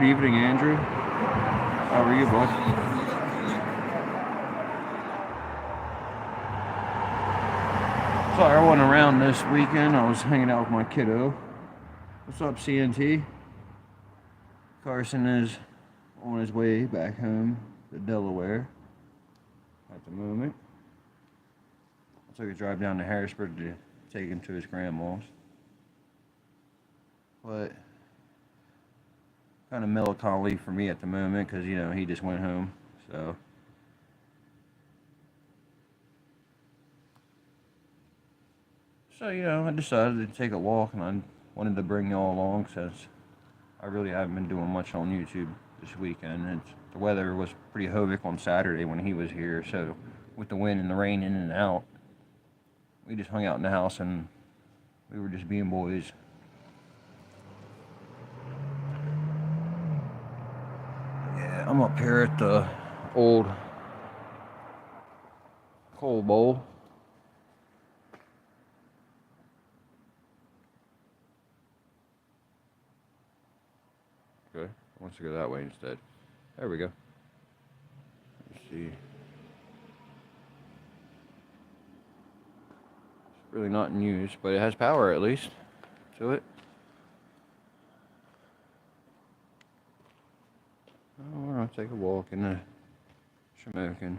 evening, Andrew. How are you, bud? Sorry, I wasn't around this weekend. I was hanging out with my kiddo. What's up, CNT? Carson is on his way back home to Delaware at the moment. I took a drive down to Harrisburg to take him to his grandma's. But kind of melancholy for me at the moment because, you know, he just went home. So, you know, I decided to take a walk, and I wanted to bring y'all along since I really haven't been doing much on YouTube this weekend. The weather was pretty horrific on Saturday when he was here, so with the wind and the rain in and out, we just hung out in the house and we were just being boys. Yeah, I'm up here at the old coal bowl. Okay, wants to go that way instead. There we go. Let's see. It's really not in use, but it has power at least to it. Oh, we're gonna take a walk in the Shamokin.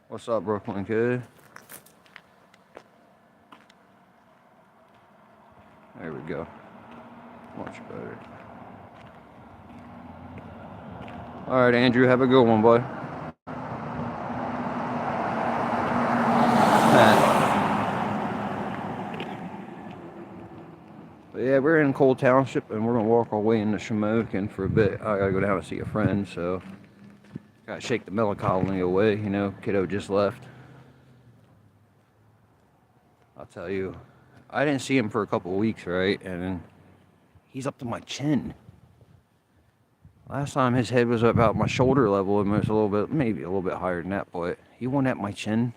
What's up, Brooklyn kid? There we go. Much better. All right, Andrew, have a good one, boy. But yeah, we're in Cole Township, and we're gonna walk our way into Shamokin for a bit. I gotta go down and see a friend, so gotta shake the melancholy away. You know, kiddo just left. I'll tell you, I didn't see him for a couple of weeks, right? And he's up to my chin. Last time his head was about my shoulder level, and it was a little bit, maybe a little bit higher than that, but he went at my chin.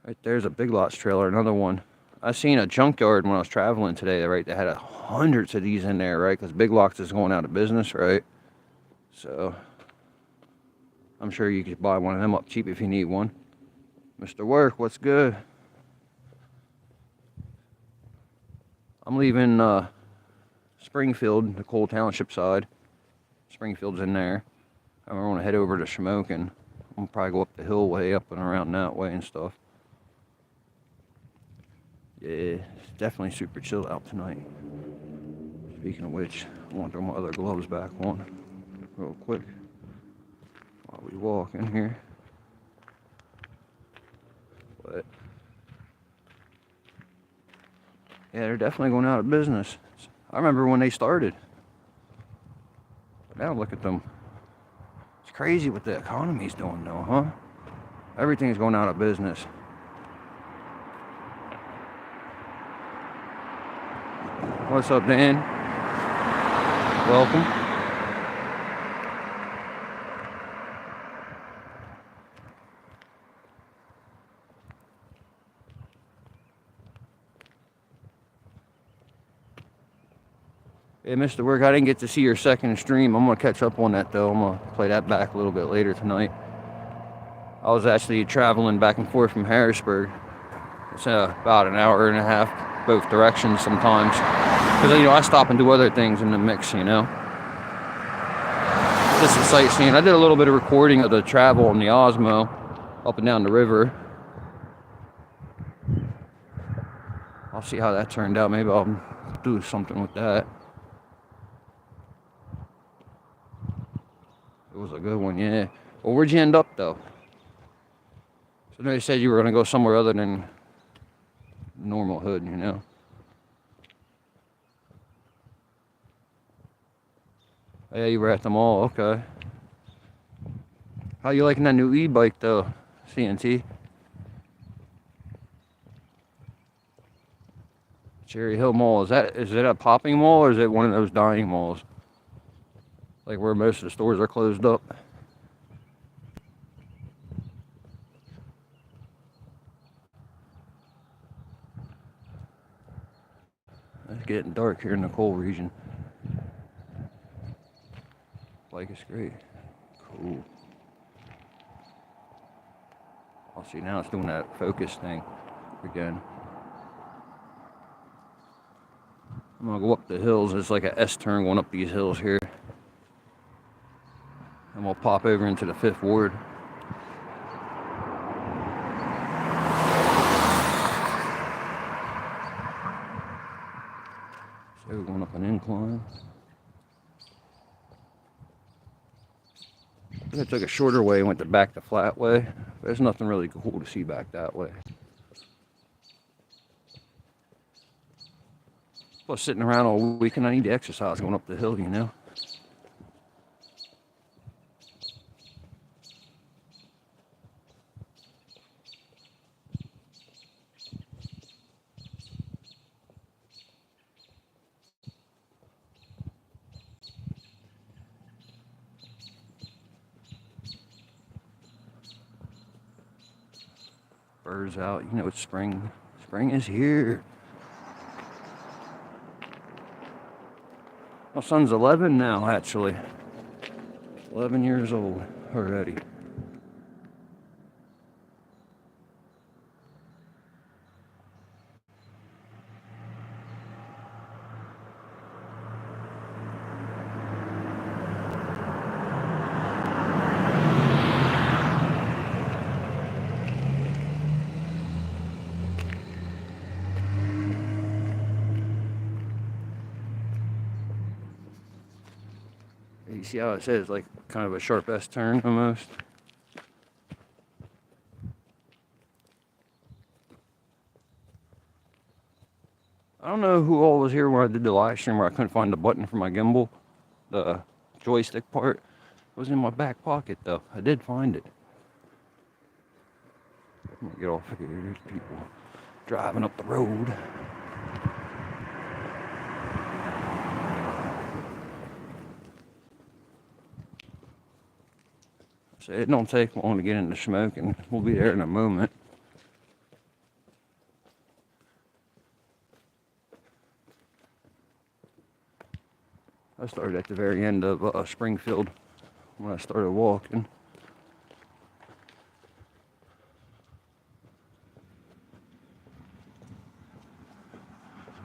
Right there's a Big Lots trailer, another one. I seen a junkyard when I was traveling today, right? They had hundreds of these in there, right? Because Big Lots is going out of business, right? So I'm sure you could buy one of them up cheap if you need one. Mr. Work, what's good? I'm leaving Springfield, the Cole Township side. Springfield's in there. I'm going to head over to Shamokin. I'm probably go up the hill way, up and around that way and stuff. Yeah, it's definitely super chill out tonight. Speaking of which, I want to throw my other gloves back on real quick while we walk in here. But yeah, they're definitely going out of business. I remember when they started. But now look at them. It's crazy what the economy's doing though, huh? Everything's going out of business. What's up, Dan? Welcome. Hey, Mr. Work, I didn't get to see your second stream. I'm going to catch up on that, though. I'm going to play that back a little bit later tonight. I was actually traveling back and forth from Harrisburg. It's about an hour and a half both directions sometimes. Because, you know, I stop and do other things in the mix, you know. Just a sightseeing. I did a little bit of recording of the travel on the Osmo up and down the river. I'll see how that turned out. Maybe I'll do something with that. It was a good one, yeah. Well, where'd you end up, though? So they said you were going to go somewhere other than normal hood, you know? Yeah, you were at the mall, okay. How you liking that new e-bike, though, CNT? Cherry Hill Mall, is it a popping mall, or is it one of those dying malls? Like where most of the stores are closed up? It's getting dark here in the coal region. Like it's great. Cool. I'll see now it's doing that focus thing again. I'm gonna go up the hills. It's like a S turn going up these hills here. And we'll pop over into the 5th Ward. So we're going up an incline. I took a shorter way and went back the flat way. There's nothing really cool to see back that way. Plus, sitting around all weekend, I need to exercise going up the hill, you know. Birds out, you know it's spring. Spring is here. My son's 11 now, actually. 11 years old already. You see how it says like kind of a sharp S turn almost? I don't know who all was here when I did the live stream where I couldn't find the button for my gimbal. The joystick part. It was in my back pocket though. I did find it. I'm gonna get off here. There's people driving up the road. So it don't take long to get into smoking. We'll be there in a moment. I started at the very end of Springfield when I started walking.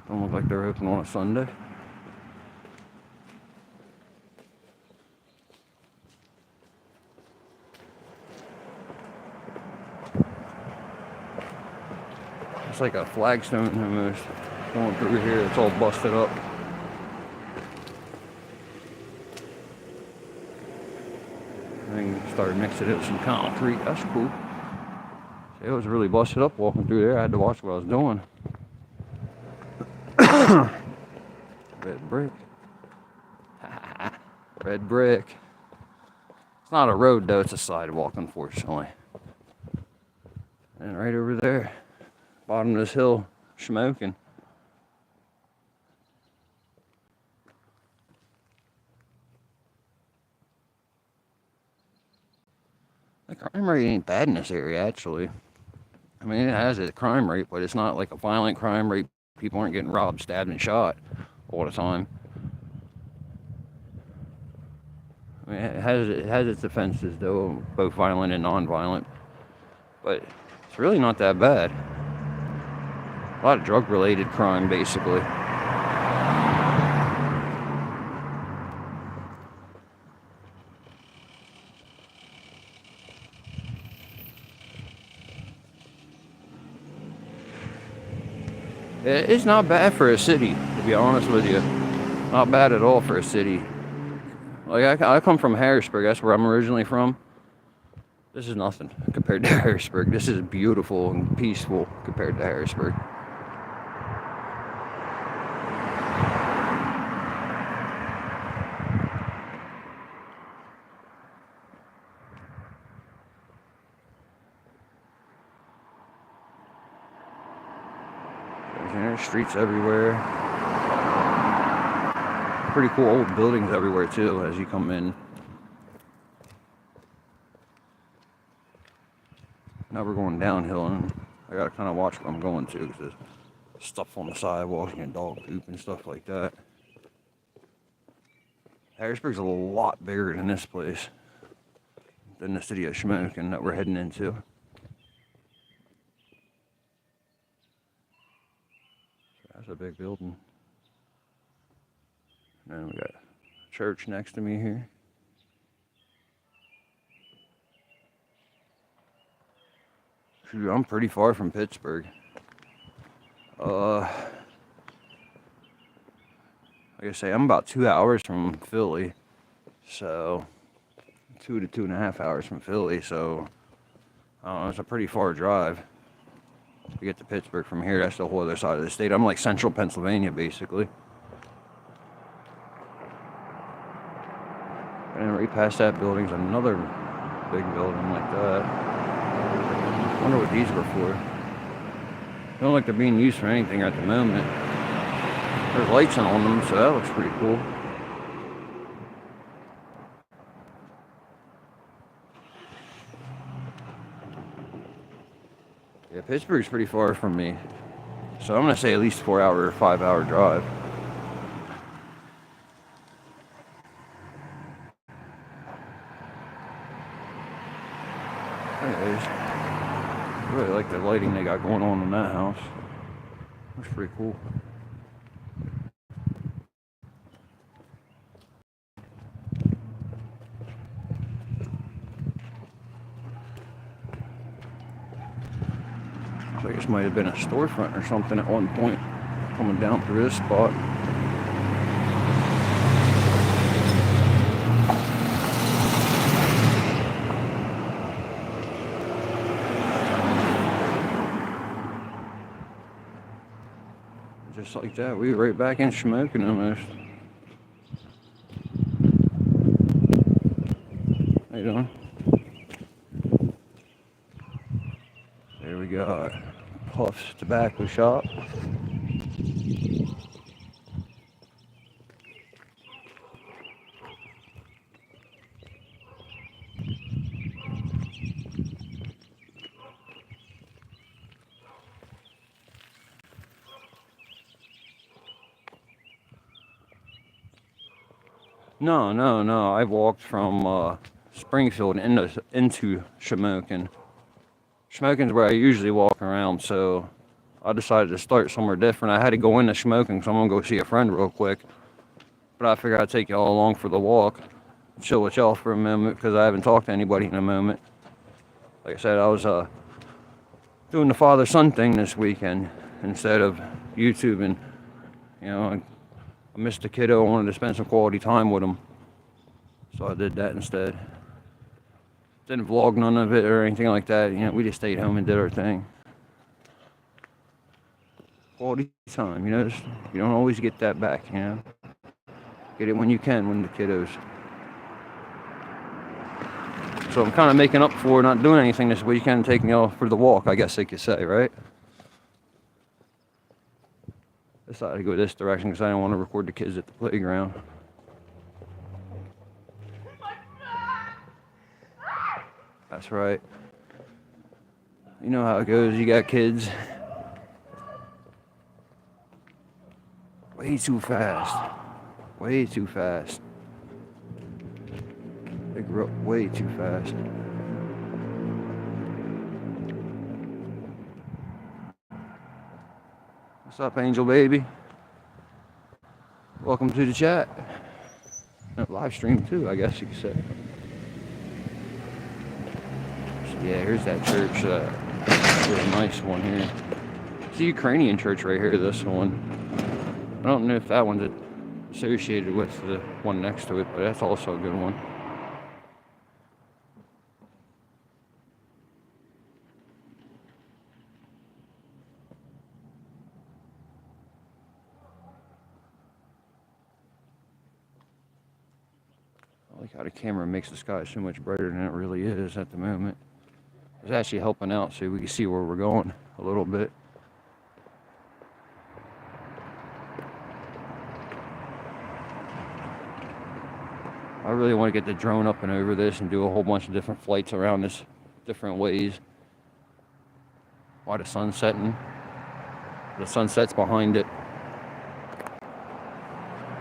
Don't look like they're open on a Sunday. It's like a flagstone almost going through here. It's all busted up. And started mixing it with some concrete. That's cool. See, it was really busted up walking through there. I had to watch what I was doing. Red brick. Red brick. It's not a road though, it's a sidewalk, unfortunately. And right over there, bottom of this hill, smoking. The crime rate ain't bad in this area, actually. I mean, it has a crime rate, but it's not like a violent crime rate. People aren't getting robbed, stabbed, and shot all the time. I mean, it has its offenses, though, both violent and non-violent. But it's really not that bad. A lot of drug-related crime, basically. It's not bad for a city, to be honest with you. Not bad at all for a city. Like, I come from Harrisburg. That's where I'm originally from. This is nothing compared to Harrisburg. This is beautiful and peaceful compared to Harrisburg. There's streets everywhere. Pretty cool old buildings everywhere too as you come in. Now we're going downhill and I gotta kind of watch what I'm going to because stuff on the sidewalks, dog poop and stuff like that. Harrisburg's a lot bigger than this place, than the city of Shamokin that we're heading into. That's a big building. And then we got a church next to me here. Shoot, I'm pretty far from Pittsburgh. Like I say, I'm about 2 hours from Philly. So 2 to 2.5 hours from Philly. So I don't know, it's a pretty far drive to get to Pittsburgh from here. That's the whole other side of the state. I'm like central Pennsylvania, basically. And then right past that building's another big building like that. I wonder what these were for. They don't look like they're being used for anything at the moment. There's lights on them, so that looks pretty cool. Yeah, Pittsburgh's pretty far from me. So I'm going to say at least 4 hour or 5 hour drive. Anyways, I really like the lighting they got going on in that house. Looks pretty cool. So I guess might have been a storefront or something at one point coming down through this spot. Just like that, we were right back in Shamokin almost. How you doing? There we got Puff's Tobacco Shop. No. I walked from Springfield into Shamokin. Shamokin's where I usually walk around, so I decided to start somewhere different. I had to go into Shamokin, so I'm gonna go see a friend real quick. But I figured I'd take y'all along for the walk, chill with y'all for a moment, because I haven't talked to anybody in a moment. Like I said, I was doing the father-son thing this weekend instead of YouTubing. I missed the kiddo. I wanted to spend some quality time with him, so I did that instead. Didn't vlog none of it or anything like that. We just stayed home and did our thing. Quality time, you don't always get that back, Get it when you can, when the kiddos. So I'm kind of making up for not doing anything this weekend, taking y'all for the walk, I guess they could say, right? I decided to go this direction because I didn't want to record the kids at the playground. That's right. You know how it goes. You got kids. Way too fast. Way too fast. They grew up way too fast. What's up, Angel Baby? Welcome to the chat. Live stream too, I guess you could say. Yeah, here's that church. Really nice one here. It's a Ukrainian church right here, this one. I don't know if that one's associated with the one next to it, but that's also a good one. I like how the camera makes the sky so much brighter than it really is at the moment. It's actually helping out so we can see where we're going a little bit. I really want to get the drone up and over this and do a whole bunch of different flights around this different ways while the sun's setting. The sunset's behind it.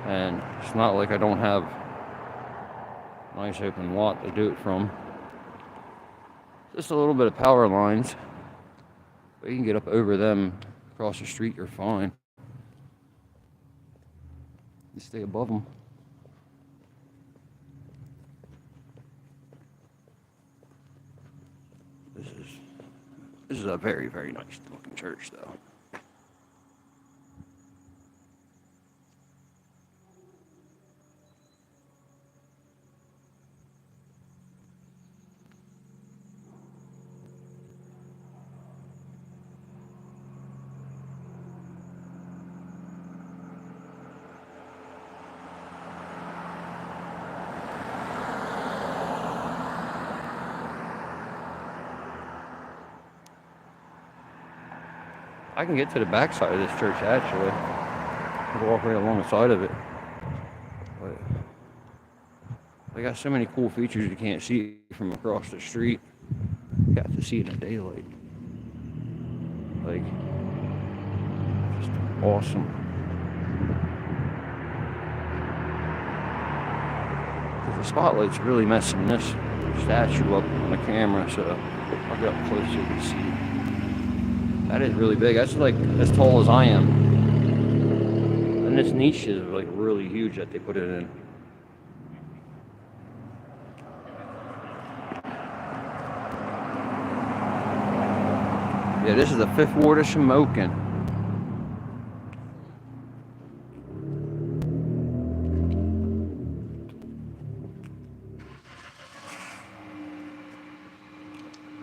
And it's not like I don't have a nice open lot to do it from. Just a little bit of power lines. But you can get up over them, across the street, you're fine. You stay above them. This is a very, very nice looking church, though. I can get to the back side of this church, actually. I can walk right along the side of it. But they got so many cool features you can't see from across the street. You got to see it in daylight. Like, just awesome. The spotlight's really messing this statue up on the camera, so I'll get up close so you can see it. That is really big. That's like as tall as I am. And this niche is like really huge that they put it in. Yeah, this is the Fifth Ward of Shamokin.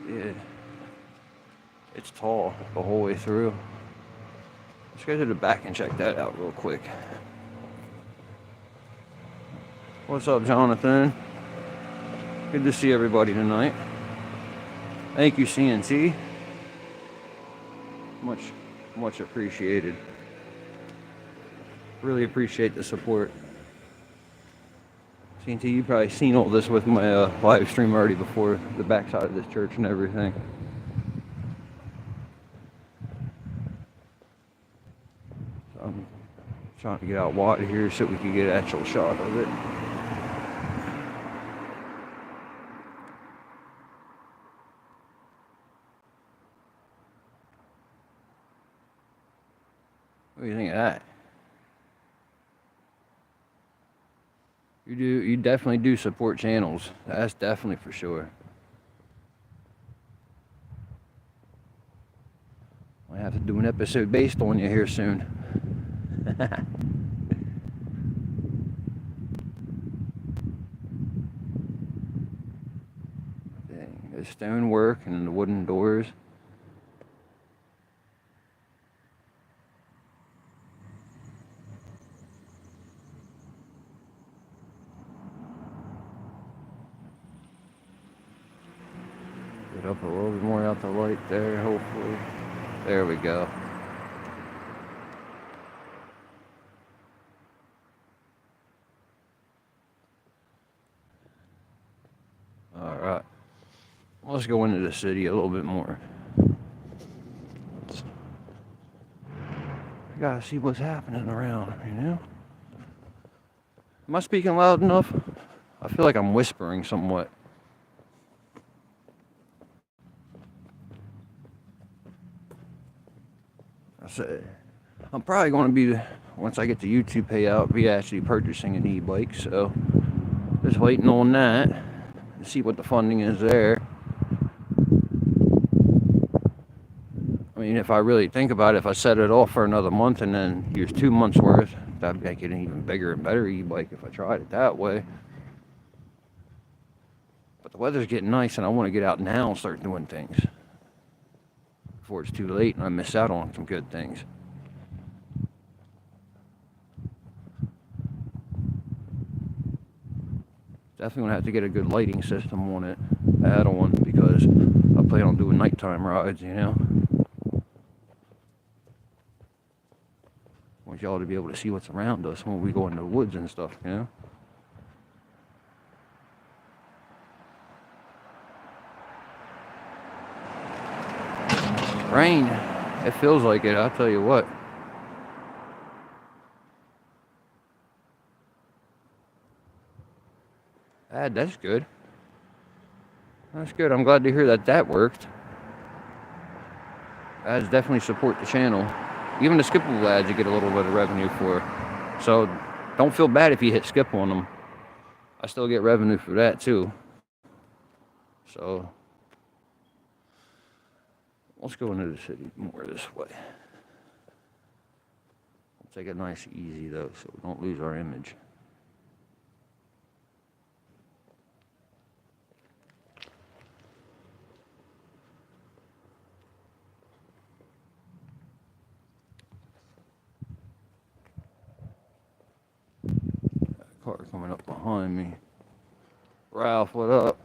Yeah. It's tall the whole way through. Let's go to the back and check that out real quick. What's up, Jonathan? Good to see everybody tonight. Thank you, CNC. Much appreciated. Really appreciate the support. CNC, you've probably seen all this with my live stream already before, the backside of this church and everything. So I'm trying to get out wide here so we can get an actual shot of it. What do you think of that? You definitely do support channels. That's definitely for sure. I have to do an episode based on you here soon. Dang, the stonework and the wooden doors. Get up a little bit more out the light there, hopefully. There we go. All right. Let's go into the city a little bit more. I gotta see what's happening around, you know? Am I speaking loud enough? I feel like I'm whispering somewhat. I'm probably going to be, once I get the YouTube payout, be actually purchasing an e-bike, so just waiting on that to see what the funding is there. I mean, if I really think about it, if I set it off for another month and then use 2 months worth, that'd make it an even bigger and better e-bike if I tried it that way. But the weather's getting nice and I want to get out now and start doing things before it's too late and I miss out on some good things. Definitely gonna have to get a good lighting system on it, add on, because I plan on doing nighttime rides, you know. Want y'all to be able to see what's around us when we go in the woods and stuff, you know. Rain. It feels like it, I'll tell you what. That's good. That's good. I'm glad to hear that that worked. Ads definitely support the channel. Even the skippable ads, you get a little bit of revenue for. So don't feel bad if you hit skip on them. I still get revenue for that too. So let's go into the city more this way. We'll take it nice and easy though, so we don't lose our image. Car coming up behind me. Ralph, what up?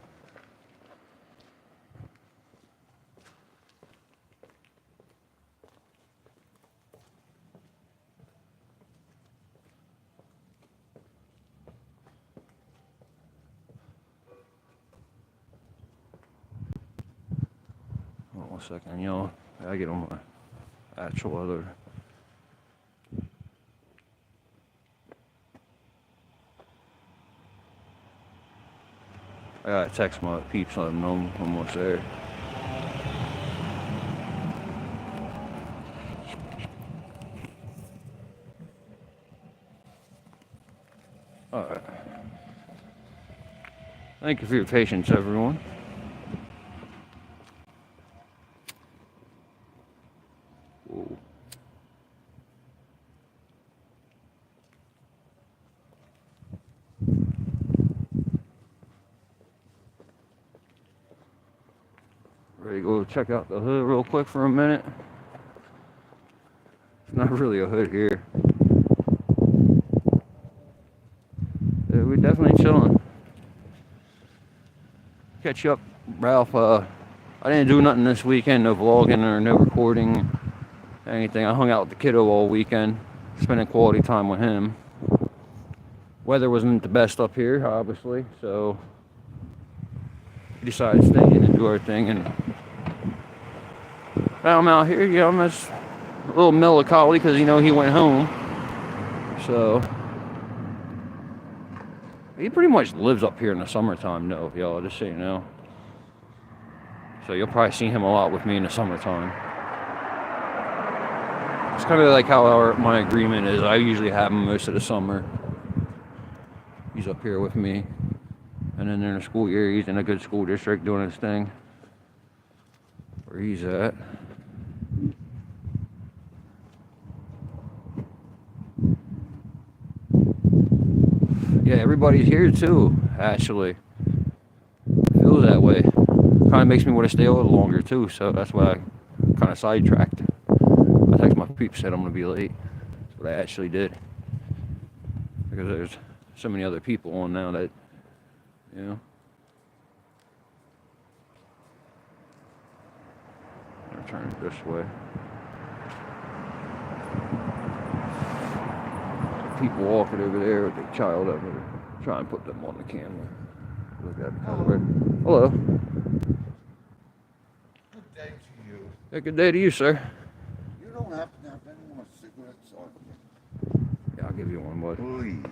Hold on 1 second, y'all. I get on my actual other. I gotta text my peeps, let them know I'm almost there. Alright. Thank you for your patience, everyone. Whoa. Ready to go check out the hood real quick for a minute. It's not really a hood here. Yeah, we're definitely chilling. Catch you up, Ralph. I didn't do nothing this weekend, no vlogging or no recording, anything. I hung out with the kiddo all weekend, spending quality time with him. Weather wasn't the best up here, obviously, so we decided to stay in and do our thing. And now I'm out here, I'm just a little melancholy because, he went home. So he pretty much lives up here in the summertime, though, y'all, just so you know. So you'll probably see him a lot with me in the summertime. It's kind of like how my agreement is. I usually have him most of the summer. He's up here with me. And then during the school year, he's in a good school district doing his thing. Where he's at. Yeah, everybody's here too, actually. Feels that way. Kind of makes me want to stay a little longer too, so that's why I kind of sidetracked. I texted my peeps, said I'm going to be late. That's what I actually did. Because there's so many other people on now that, I'll turn it this way. People walking over there with their child over there. Try and put them on the camera. Look at it. Hello. Good day to you. Yeah, good day to you, sir. You don't happen to have any more cigarettes on you? Yeah, I'll give you one, bud. Please.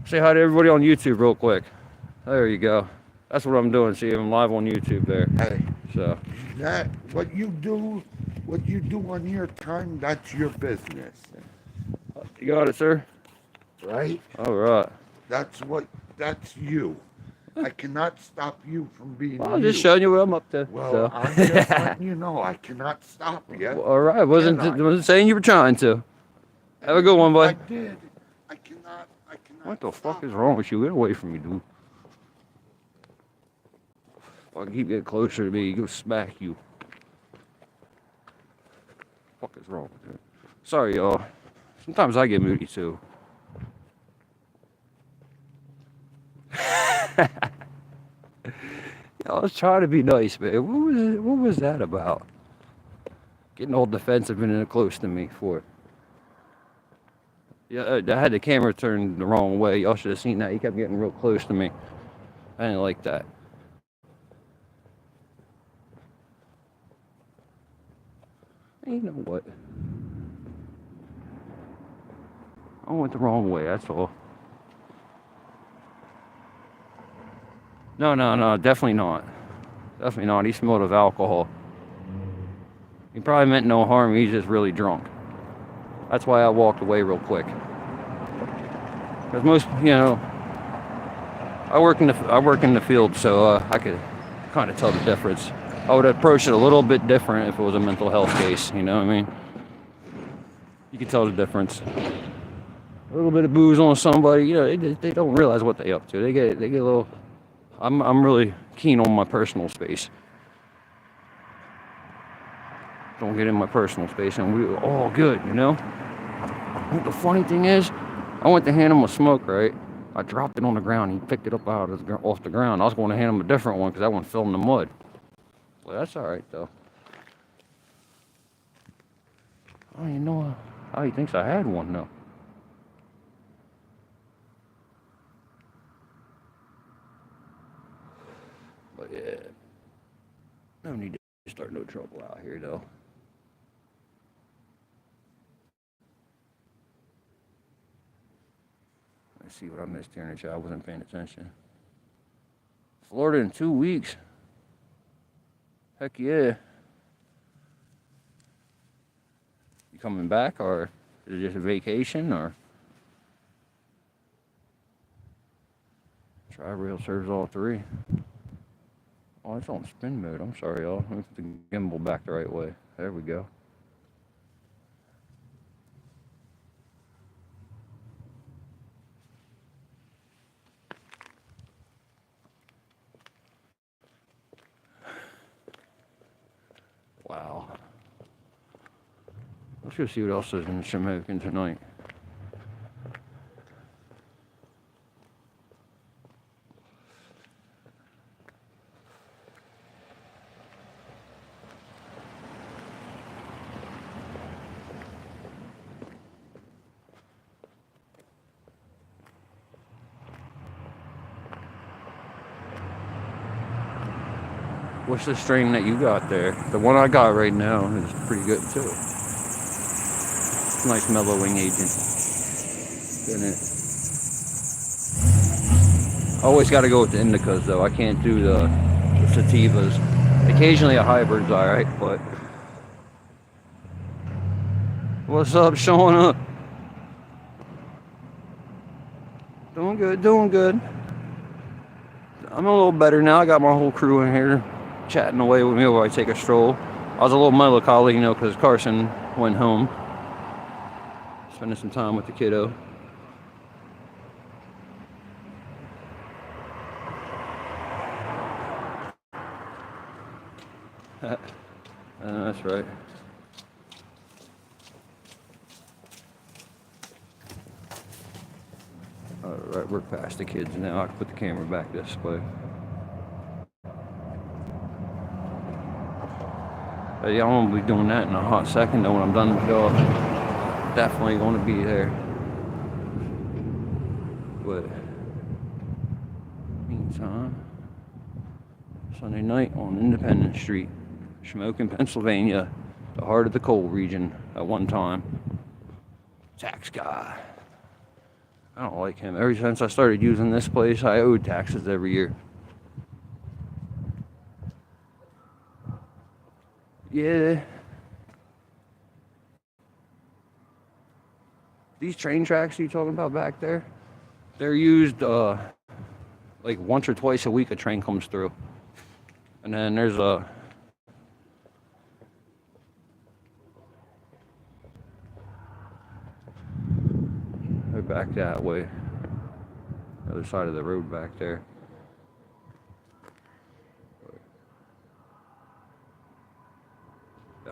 Say hi to everybody on YouTube real quick. There you go. That's what I'm doing. See, I'm live on YouTube there. Hey, So that what you do on your time, that's your business, you got it, sir. right? All right. That's you. I cannot stop you from being Well, I'm you. just showing you what I'm up to. Well, so. I'm just letting you know I cannot stop you. All right. Wasn't saying you were trying to. Have a good one, I bud. did. I cannot. What the stop fuck is wrong with you? Get away from me, dude. If I keep getting closer to me, he'll smack you. What the fuck is wrong with you? Sorry, y'all. Sometimes I get moody too. I was trying to be nice, man. What was that about? Getting all defensive and close to me for it. Yeah, I had the camera turned the wrong way. Y'all should have seen that. He kept getting real close to me. I didn't like that. You know what? I went the wrong way, that's all. No, definitely not. Definitely not. He smelled of alcohol. He probably meant no harm. He's just really drunk. That's why I walked away real quick. Because most, I work in the field, so I could kind of tell the difference. I would approach it a little bit different if it was a mental health case. You know what I mean? You can tell the difference. A little bit of booze on somebody, they don't realize what they up to. They get a little. I'm really keen on my personal space. Don't get in my personal space, and we were all good, The funny thing is, I went to hand him a smoke, right? I dropped it on the ground. He picked it up off the ground. I was going to hand him a different one because that one fell in the mud. Well, that's all right, though. I don't even know how he thinks I had one, though. But yeah, no need to start no trouble out here, though. Let's see what I missed here in the chat. I wasn't paying attention. Florida in 2 weeks. Heck yeah. You coming back, or is it just a vacation, or? Tri-Rail serves all three. Oh, it's on spin mode. I'm sorry, y'all. Let me put the gimbal back the right way. There we go. Wow. Let's go see what else is in Shamokin tonight. What's the strain that you got there? The one I got right now is pretty good too. Nice mellowing agent. Isn't it? I always got to go with the indicas though. I can't do the sativas. Occasionally a hybrid's alright, but. What's up, showing up? Doing good, doing good. I'm a little better now. I got my whole crew in here chatting away with me while I take a stroll. I was a little melancholy, because Carson went home. Spending some time with the kiddo. That's right. Alright, we're past the kids now. I can put the camera back this way. Yeah, I'm gonna be doing that in a hot second though when I'm done with y'all. Definitely gonna be there. But meantime, Sunday night on Independence Street, Shamokin, Pennsylvania, the heart of the coal region at one time. Tax guy. I don't like him. Ever since I started using this place, I owed taxes every year. Yeah. These train tracks you talking about back there, they're used like once or twice a week a train comes through. And then there's a they're back that way. The other side of the road back there.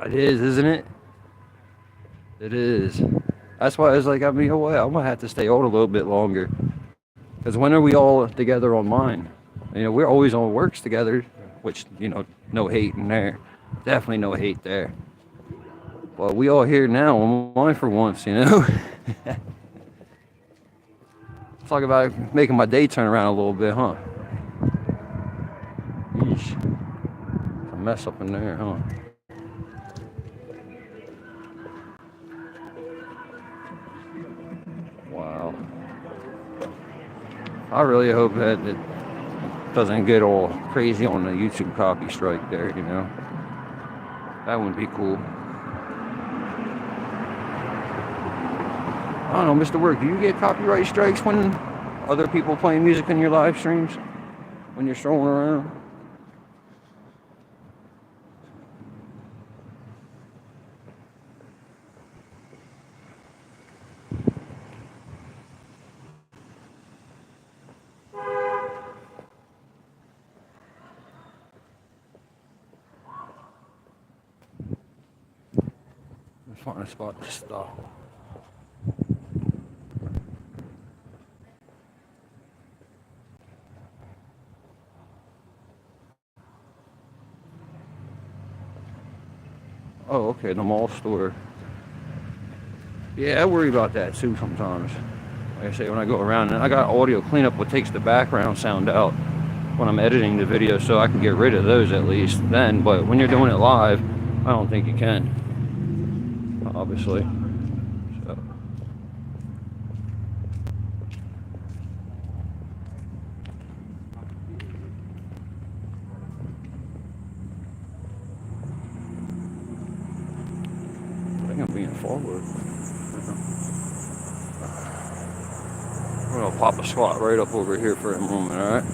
It is, isn't it? It is. That's why I was like, I'm gonna have to stay on a little bit longer. Because when are we all together on mine? We're always on works together, which, no hate in there. Definitely no hate there. But we all here now on mine for once, Talk about making my day turn around a little bit, huh? Yeesh. A mess up in there, huh? Wow. I really hope that it doesn't get all crazy on the YouTube copy strike there, you know. That wouldn't be cool. I don't know, Mr. Work, do you get copyright strikes when other people playing music in your live streams? When you're strolling around? Let's find a spot to stop. Oh, okay, the mall store. Yeah, I worry about that too sometimes. Like I say, when I go around, and I got audio cleanup, what takes the background sound out when I'm editing the video, so I can get rid of those at least then. But when you're doing it live, I don't think you can. Obviously. So. I think I'm being forward. I'm gonna pop a squat right up over here for a moment, alright?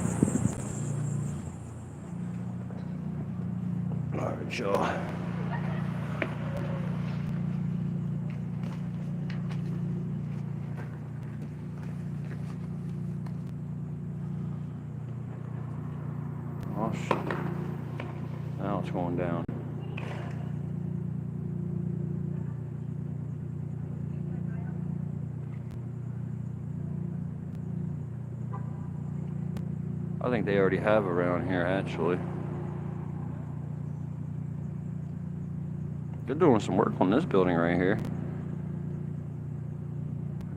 Alright, y'all. Oh shit. Now it's going down. I think they already have around here, actually. They're doing some work on this building right here.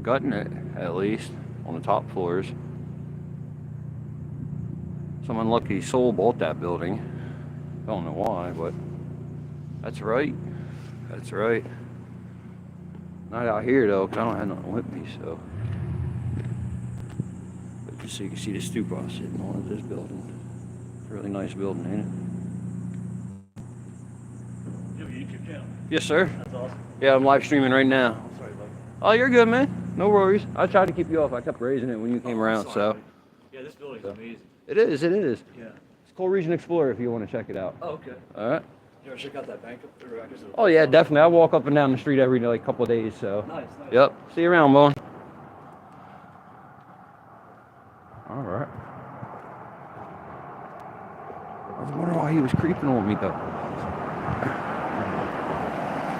Gutting it, at least, on the top floors. Some unlucky soul bought that building. Don't know why, but that's right. That's right. Not out here, though, because I don't have nothing with me, so. So you can see the stoop I was sitting on at this building. It's a really nice building, ain't it? You have a YouTube channel? Yes, sir. That's awesome. Yeah, I'm live streaming right now. Sorry, bud. Oh, you're good, man. No worries. I tried to keep you off. I kept raising it when you came around, Sorry, so. buddy. Yeah, this building's amazing. It is, it is. Yeah. It's called Region Explorer if you want to check it out. Oh, okay. All right. You ever check out that bank up there? Oh, yeah, definitely. I walk up and down the street every like couple of days, so. Nice, nice. Yep. See you around, Bone. All right. I was wondering why he was creeping on me, though.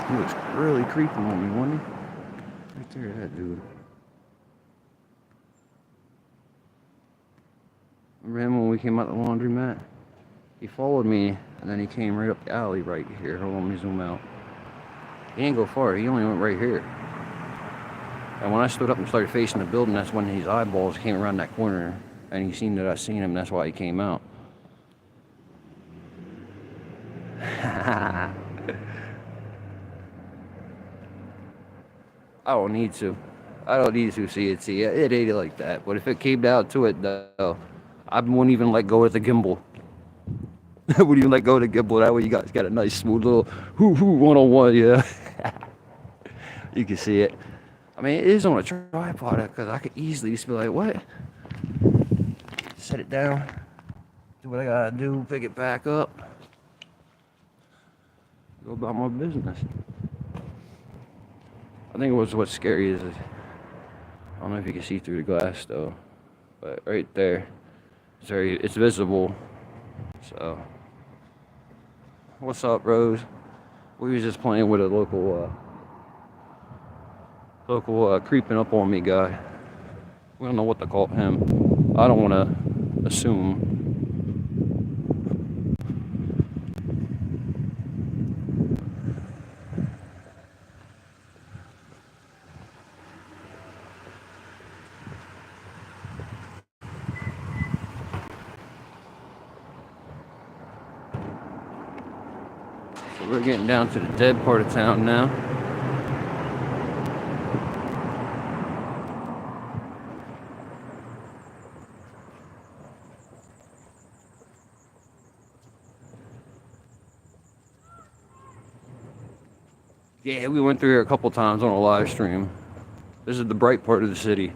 He was really creeping on me, wasn't he? Right there, that dude. Remember him when we came out the laundromat? He followed me, and then he came right up the alley right here. Hold on, let me zoom out. He didn't go far. He only went right here. And when I stood up and started facing the building, that's when his eyeballs came around that corner, and he seen that I seen him. That's why he came out. I don't need to. I don't need to see it. See, it ain't like that. But if it came down to it, though, I wouldn't even let go of the gimbal. I wouldn't even let go of the gimbal. That way you guys got a nice smooth little one-on-one, yeah. You can see it. I mean, it is on a tripod because I could easily just be like, what? Set it down. Do what I gotta do. Pick it back up. Go about my business. I think what's scary is, I don't know if you can see through the glass though, but right there, it's visible. So, what's up, Rose? We was just playing with a local creeping up on me guy. We don't know what to call him. I don't want to assume. So we're getting down to the dead part of town now. Yeah, we went through here a couple times on a live stream. This is the bright part of the city.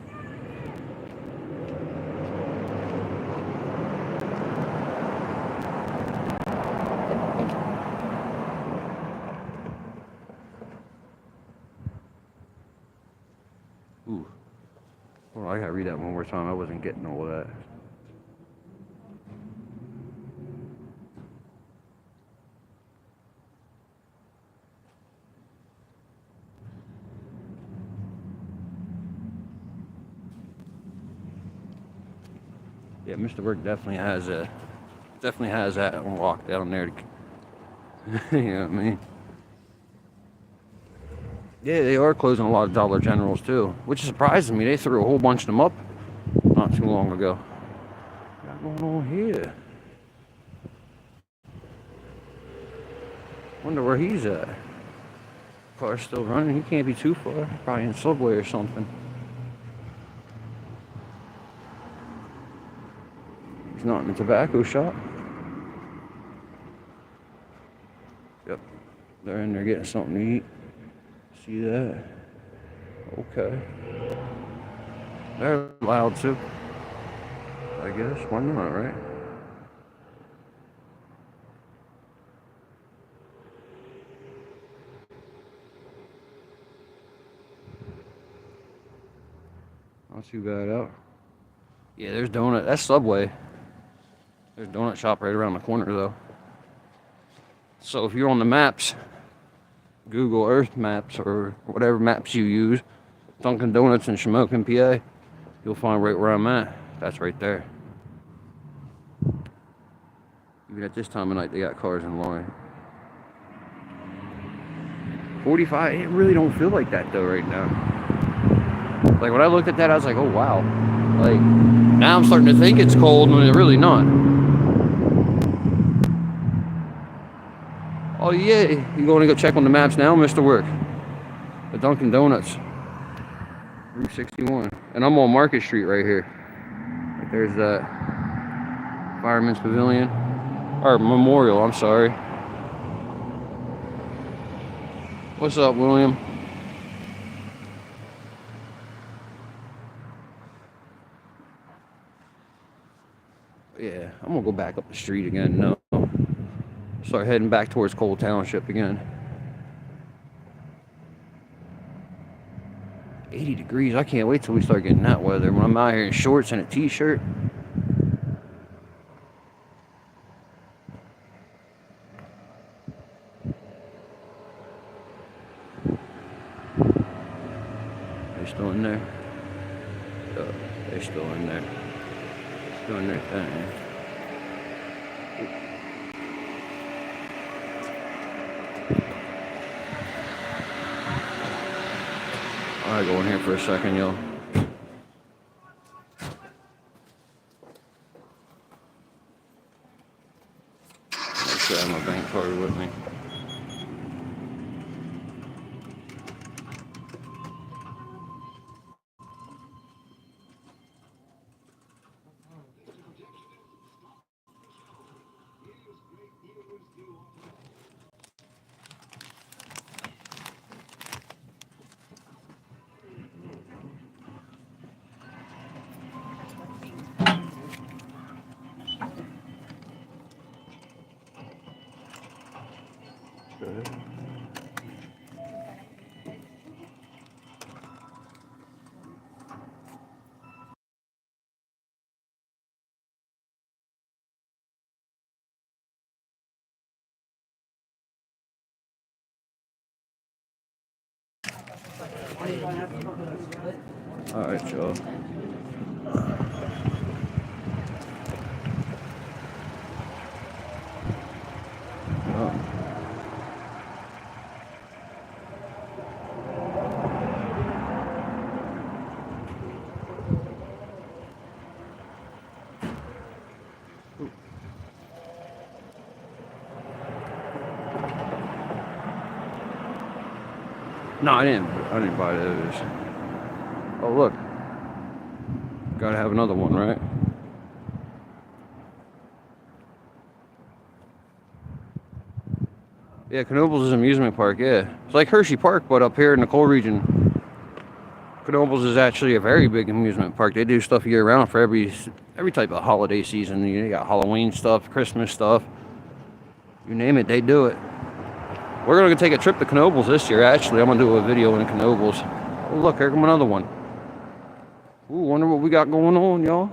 Ooh. Hold on, I gotta read that one more time. I wasn't getting all of that. Yeah, Mr. Work definitely has that unlocked down there. You know what I mean? Yeah, they are closing a lot of Dollar Generals too, which surprises me. They threw a whole bunch of them up not too long ago. What's going on here? Wonder where he's at. Car's still running. He can't be too far. Probably in Subway or something. He's not in the tobacco shop. Yep. They're in there getting something to eat. See that? Okay. They're loud too. I guess. Why not, right? Not too bad out. Yeah, there's donut. That's Subway. There's a donut shop right around the corner though. So if you're on the maps, Google Earth Maps or whatever maps you use, Dunkin' Donuts in Shamokin, PA, you'll find right where I'm at. That's right there. Even at this time of night, they got cars in line. 45, it really don't feel like that though right now. Like when I looked at that, I was like, oh wow. Like now I'm starting to think it's cold when it's really not. Oh yeah, you going to go check on the maps now, Mr. Work? The Dunkin' Donuts, Route 61, and I'm on Market Street right here. Like there's that Fireman's Pavilion, or Memorial. I'm sorry. What's up, William? Yeah, I'm gonna go back up the street again. No. Start heading back towards Cole Township again. 80 degrees. I can't wait till we start getting that weather. When I'm out here in shorts and a t-shirt. They're still in there. They're still in there. Doing their thing. I'll go in here for a second, y'all. Make sure I have my bank card with me. All right, y'all. No, I didn't buy those. Oh, look. Gotta have another one, right? Yeah, Knoebels is an amusement park, yeah. It's like Hershey Park, but up here in the coal region. Knoebels is actually a very big amusement park. They do stuff year round for every type of holiday season. You got Halloween stuff, Christmas stuff. You name it, they do it. We're going to take a trip to Knoebels this year, actually. I'm going to do a video in Knoebels. Oh, look, here comes another one. Ooh, wonder what we got going on, y'all.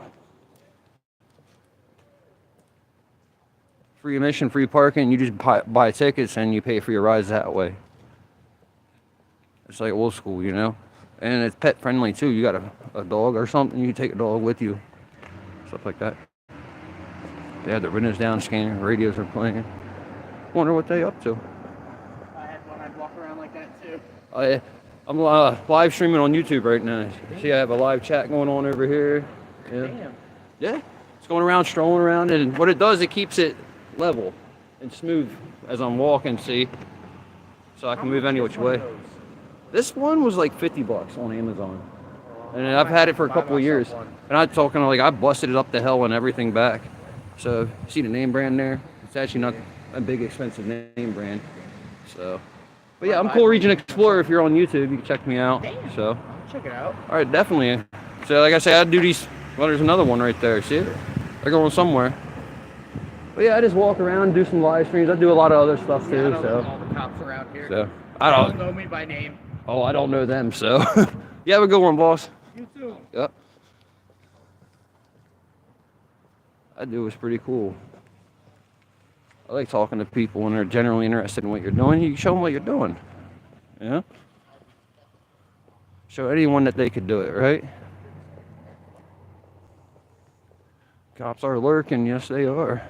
Free admission, free parking. You just buy tickets and you pay for your rides that way. It's like old school, you know? And it's pet friendly too. You got a dog or something, you can take a dog with you. Stuff like that. They have the windows down, scanning, radios are playing. Wonder what they up to. I had one, I'd walk around like that too. I'm live streaming on YouTube right now. See, I have a live chat going on over here. Yeah. Damn. Yeah. It's going around, strolling around, and what it does, it keeps it level and smooth as I'm walking, see? So I can move any which way. This one was like $50 on Amazon. And I've had it for a couple of years. And I'm talking like I busted it up the hell and everything back. So, see the name brand there? It's actually not a big expensive name brand. So, but yeah, I'm Coal Region Explorer. If you're on YouTube, you can check me out. So, Check it out. all right, definitely. So, like I say, I do these. Well, there's another one right there. See it? They're going somewhere. But yeah, I just walk around, do some live streams. I do a lot of other stuff too. I don't know So, all the cops around here. so I They all don't. know me by name. Oh, I don't know them. So, you have a good one, boss. You too. Yep. That dude was pretty cool. I like talking to people when they're generally interested in what you're doing. You show them what you're doing. Yeah. Show anyone that they could do it, right? Cops are lurking. Yes, they are.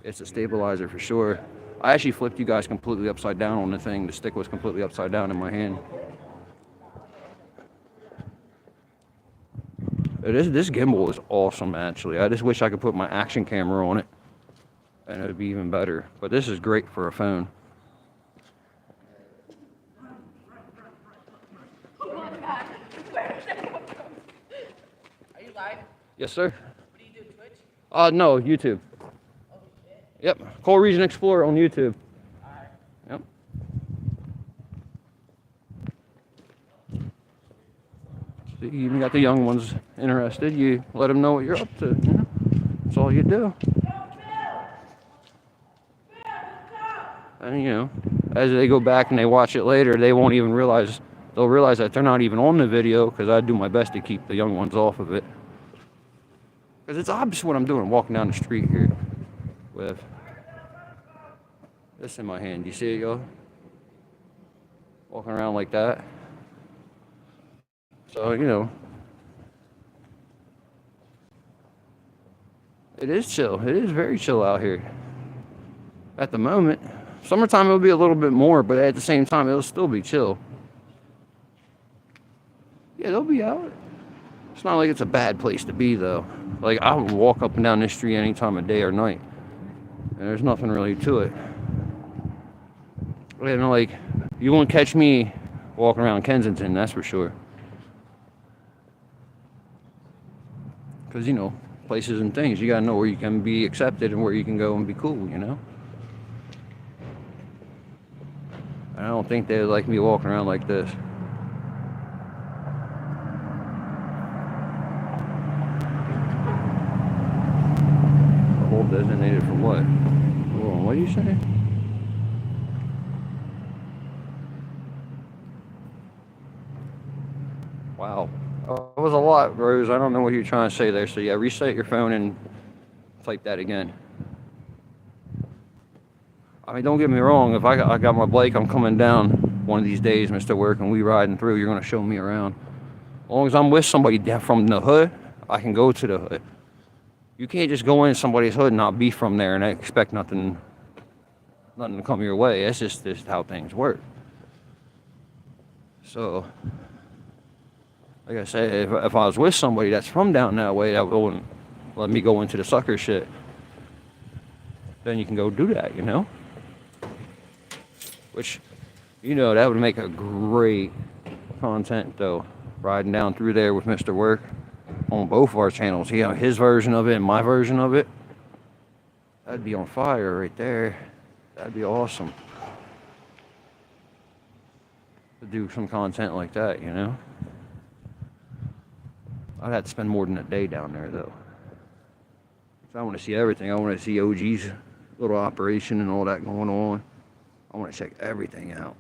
It's a stabilizer for sure. I actually flipped you guys completely upside down on the thing. The stick was completely upside down in my hand. This gimbal is awesome, actually. I just wish I could put my action camera on it, and it would be even better. But this is great for a phone. Are you live? Yes, sir. What do you do, Twitch? No, YouTube. Oh shit. Yep, Coal Region Explorer on YouTube. Alright. Yep. See, you even got the young ones interested. You let them know what you're up to. You know? That's all you do. And you know, as they go back and they watch it later, they won't even realize. They'll realize that they're not even on the video because I do my best to keep the young ones off of it. Because it's obvious what I'm doing, walking down the street here with this in my hand. You see it, y'all? Walking around like that. So, you know, it is chill. It is very chill out here at the moment. Summertime it'll be a little bit more, but at the same time it'll still be chill. Yeah, they'll be out. It's not like it's a bad place to be, though. Like, I would walk up and down this street any time of day or night, and there's nothing really to it. You know, like, you won't catch me walking around Kensington, that's for sure. Because, you know, places and things, you gotta know where you can be accepted and where you can go and be cool, you know? I don't think they like me walking around like this. Hole designated for what? Hold on, what do you say? Wow. It was a lot, Rose. I don't know what you're trying to say there. So yeah, reset your phone and type that again. I mean, don't get me wrong. If I got my bike, I'm coming down one of these days, Mr. Work, and we riding through. You're gonna show me around. As long as I'm with somebody from the hood, I can go to the hood. You can't just go in somebody's hood and not be from there and expect nothing to come your way. That's just how things work. So, like I said, if I was with somebody that's from down that way, that wouldn't let me go into the sucker shit. Then you can go do that, you know? Which, you know, that would make a great content, though. Riding down through there with Mr. Work on both of our channels. You know, his version of it and my version of it. That'd be on fire right there. That'd be awesome. To do some content like that, you know? I'd have to spend more than a day down there, though. So I want to see everything. I want to see OG's little operation and all that going on. I want to check everything out.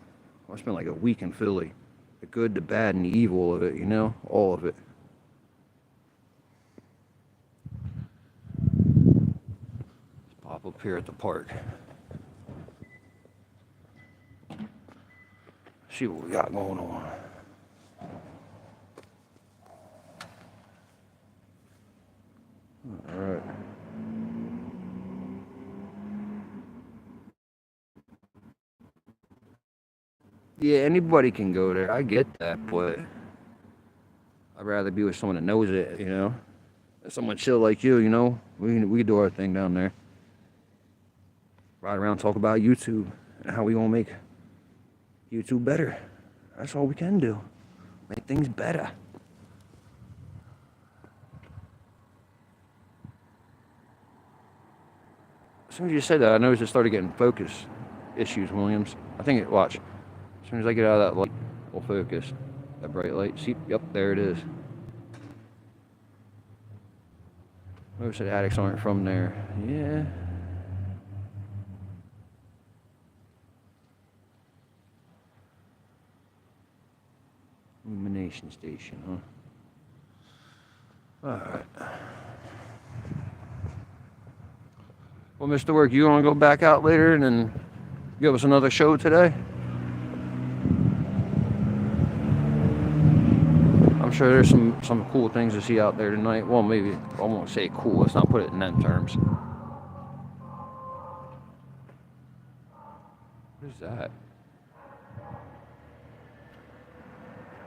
I spent like a week in Philly. The good, the bad, and the evil of it, you know? All of it. Let's pop up here at the park. See what we got going on. All right. Yeah, anybody can go there. I get that, but I'd rather be with someone that knows it, you know? Someone chill like you, you know? We do our thing down there. Ride around, talk about YouTube and how we gonna make YouTube better. That's all we can do. Make things better. As soon as you said that, I noticed it started getting focus issues, Williams. I think it, watch. As soon as I get out of that light, we'll focus. That bright light. See, yep, there it is. Most of the addicts aren't from there. Yeah. Illumination station, huh? Alright. Well, Mr. Work, you want to go back out later and then give us another show today? I'm sure there's some cool things to see out there tonight. Well, maybe I won't say cool. Let's not put it in them terms. What is that?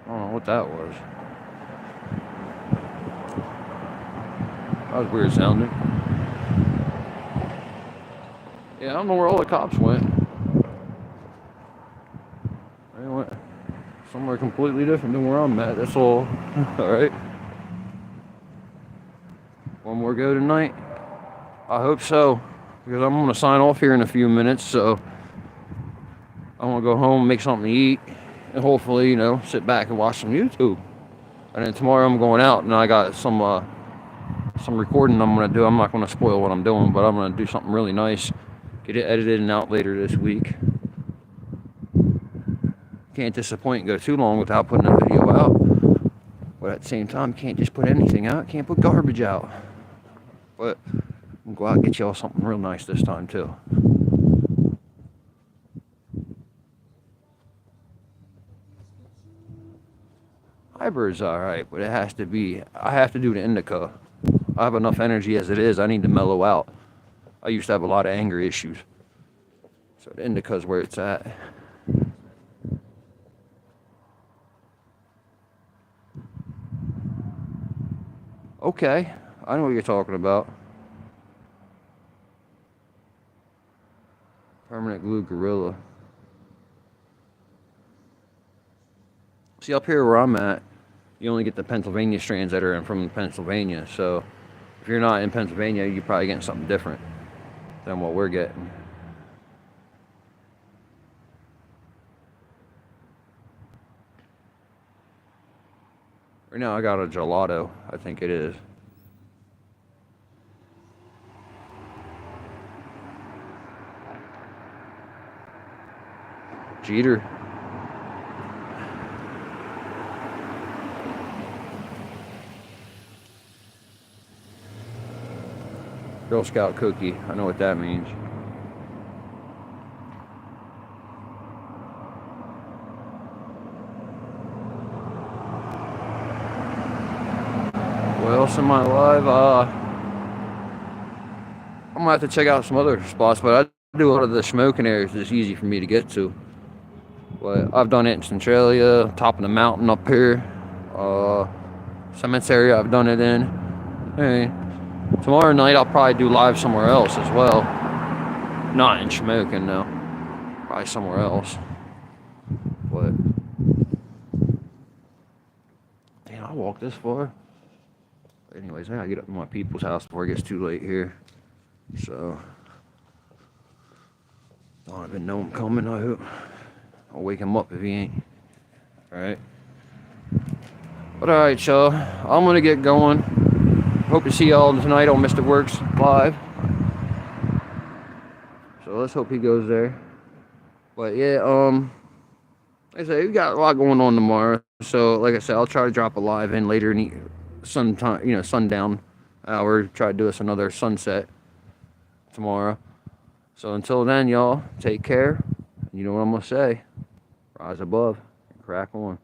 I don't know what that was. That was weird sounding. Yeah, I don't know where all the cops went. They went somewhere completely different than where I'm at. That's all. Alright. One more go tonight? I hope so. Because I'm going to sign off here in a few minutes. So I want to go home, make something to eat. And hopefully, you know, sit back and watch some YouTube. And then tomorrow I'm going out and I got some recording I'm going to do. I'm not going to spoil what I'm doing, but I'm going to do something really nice. Get it edited and out later this week. Can't disappoint and go too long without putting a video out. But at the same time, can't just put anything out. Can't put garbage out. But I'm going to go out and get y'all something real nice this time too. Hybrids alright, but it has to be, I have to do the indica. I have enough energy as it is. I need to mellow out. I used to have a lot of anger issues. So the indica's where it's at. Okay, I know what you're talking about. Permanent glue gorilla. See, up here where I'm at, you only get the Pennsylvania strands that are from Pennsylvania. So if you're not in Pennsylvania, you're probably getting something different than what we're getting. Right now I got a gelato, I think it is. Jeter. Girl Scout cookie, I know what that means. What else am I live? I'm gonna have to check out some other spots, but I do a lot of the smoking areas. It's easy for me to get to. But I've done it in Centralia, top of the mountain up here, cemetery I've done it in. Hey, tomorrow night I'll probably do live somewhere else as well. Not in smoking though. Probably somewhere else. But damn, I walked this far. Anyways, I gotta get up to my people's house before it gets too late here. So Don't even know I'm coming. I hope I'll wake him up if he ain't. Alright. But alright, y'all. I'm gonna get going. Hope to see y'all tonight on Mr. Works Live. So let's hope he goes there. But yeah, like I say, we got a lot going on tomorrow. So like I said, I'll try to drop a live in later in the sometime, sundown hour. Try to do us another sunset tomorrow. So until then, y'all, take care. You know what I'm gonna say. Rise above and crack on.